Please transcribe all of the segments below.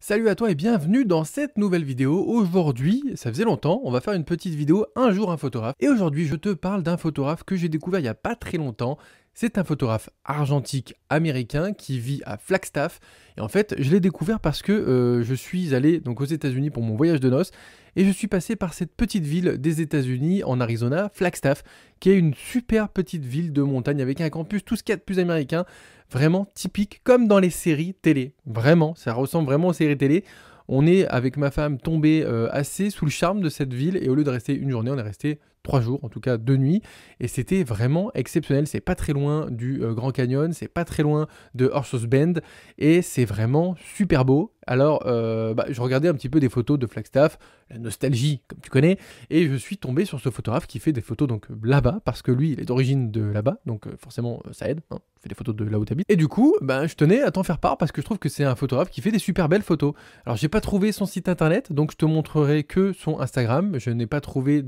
Salut à toi et bienvenue dans cette nouvelle vidéo. Aujourd'hui, ça faisait longtemps, on va faire une petite vidéo un jour un photographe. Et aujourd'hui, je te parle d'un photographe que j'ai découvert il n'y a pas très longtemps. C'est un photographe argentique américain qui vit à Flagstaff. Et en fait, je l'ai découvert parce que je suis allé donc aux États-Unis pour mon voyage de noces. Et je suis passé par cette petite ville des États-Unis en Arizona, Flagstaff, qui est une super petite ville de montagne avec un campus, tout ce qu'il y a de plus américain, vraiment typique, comme dans les séries télé. Vraiment, ça ressemble vraiment aux séries télé. On est, avec ma femme, tombé assez sous le charme de cette ville et au lieu de rester une journée, on est resté 3 jours, en tout cas 2 nuits, et c'était vraiment exceptionnel. C'est pas très loin du Grand Canyon, c'est pas très loin de Horses Bend, et c'est vraiment super beau. Alors, je regardais un petit peu des photos de Flagstaff, la nostalgie, comme tu connais, et je suis tombé sur ce photographe qui fait des photos donc là-bas, parce que lui, il est d'origine de là-bas, donc forcément, ça aide, hein, il fait des photos de là où tu habites. Et du coup, je tenais à t'en faire part, parce que je trouve que c'est un photographe qui fait des super belles photos. Alors, j'ai pas trouvé son site internet, donc je te montrerai que son Instagram. Je n'ai pas trouvé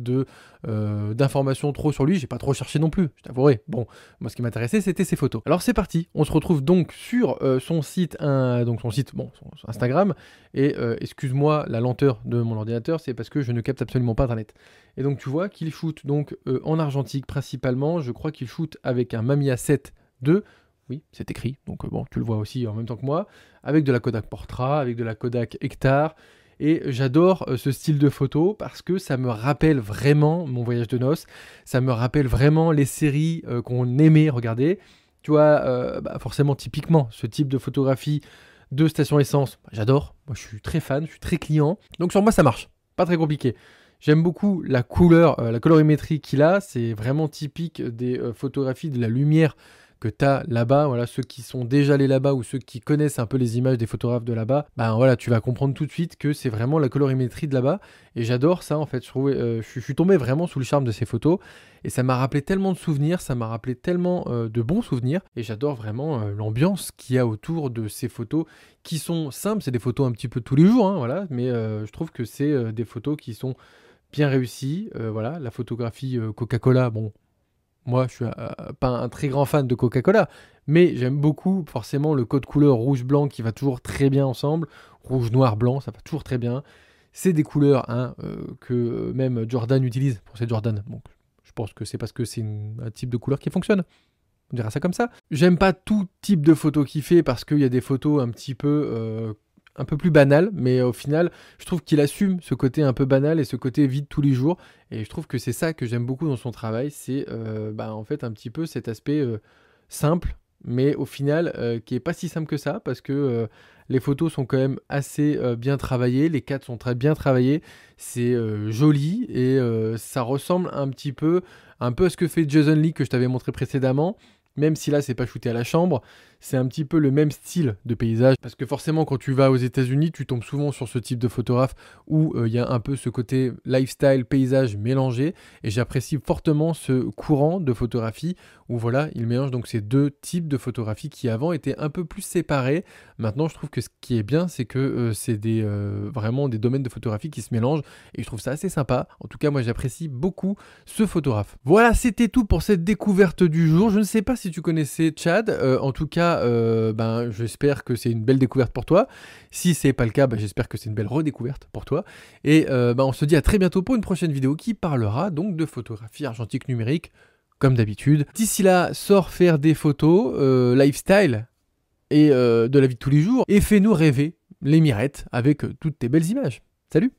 d'informations trop sur lui, j'ai pas trop cherché non plus, je t'avouerai. Bon, moi ce qui m'intéressait c'était ses photos. Alors c'est parti, on se retrouve donc sur son site, son Instagram, et excuse-moi la lenteur de mon ordinateur, c'est parce que je ne capte absolument pas internet. Et donc tu vois qu'il shoot donc en argentique principalement, je crois qu'il shoot avec un Mamiya 7 II. Oui, c'est écrit, donc bon, tu le vois aussi en même temps que moi, avec de la Kodak Portra, avec de la Kodak Hectare. Et j'adore ce style de photo parce que ça me rappelle vraiment mon voyage de noces, ça me rappelle vraiment les séries qu'on aimait regarder. Tu vois, forcément, typiquement, ce type de photographie de station essence, j'adore. Moi, je suis très fan, je suis très client. Donc sur moi, ça marche, pas très compliqué. J'aime beaucoup la couleur, la colorimétrie qu'il a. C'est vraiment typique des photographies de la lumière que tu as là-bas. Voilà, ceux qui sont déjà allés là-bas ou ceux qui connaissent un peu les images des photographes de là-bas, voilà, tu vas comprendre tout de suite que c'est vraiment la colorimétrie de là-bas. Et j'adore ça, en fait. Je suis tombé vraiment sous le charme de ces photos. Et ça m'a rappelé tellement de souvenirs, ça m'a rappelé tellement de bons souvenirs. Et j'adore vraiment l'ambiance qu'il y a autour de ces photos qui sont simples. C'est des photos un petit peu tous les jours, hein, voilà. Mais je trouve que c'est des photos qui sont bien réussies. Voilà, la photographie Coca-Cola, bon, moi, je suis pas un très grand fan de Coca-Cola, mais j'aime beaucoup forcément le code couleur rouge-blanc qui va toujours très bien ensemble. Rouge, noir, blanc, ça va toujours très bien. C'est des couleurs que même Jordan utilise pour ses Jordan. Donc, je pense que c'est parce que c'est un type de couleur qui fonctionne. On dira ça comme ça. J'aime pas tout type de photos qu'il fait parce qu'il y a des photos un peu plus banal, mais au final, je trouve qu'il assume ce côté un peu banal et ce côté vide tous les jours. Et je trouve que c'est ça que j'aime beaucoup dans son travail, c'est en fait un petit peu cet aspect simple, mais au final qui est pas si simple que ça, parce que les photos sont quand même assez bien travaillées, les cadres sont très bien travaillés, c'est joli et ça ressemble un peu à ce que fait Jason Lee que je t'avais montré précédemment. Même si là, c'est pas shooté à la chambre, c'est un petit peu le même style de paysage. Parce que forcément, quand tu vas aux États-Unis, tu tombes souvent sur ce type de photographe où il y a un peu ce côté lifestyle, paysage mélangé. Et j'apprécie fortement ce courant de photographie où voilà, il mélange donc ces deux types de photographie qui avant étaient un peu plus séparés. Maintenant, je trouve que ce qui est bien, c'est que c'est vraiment des domaines de photographie qui se mélangent. Et je trouve ça assez sympa. En tout cas, moi, j'apprécie beaucoup ce photographe. Voilà, c'était tout pour cette découverte du jour. Je ne sais pas si tu connaissais Chad, en tout cas, j'espère que c'est une belle découverte pour toi. Si c'est pas le cas, j'espère que c'est une belle redécouverte pour toi. Et on se dit à très bientôt pour une prochaine vidéo qui parlera donc de photographie argentique numérique, comme d'habitude. D'ici là, sors faire des photos lifestyle et de la vie de tous les jours et fais-nous rêver les mirettes avec toutes tes belles images. Salut!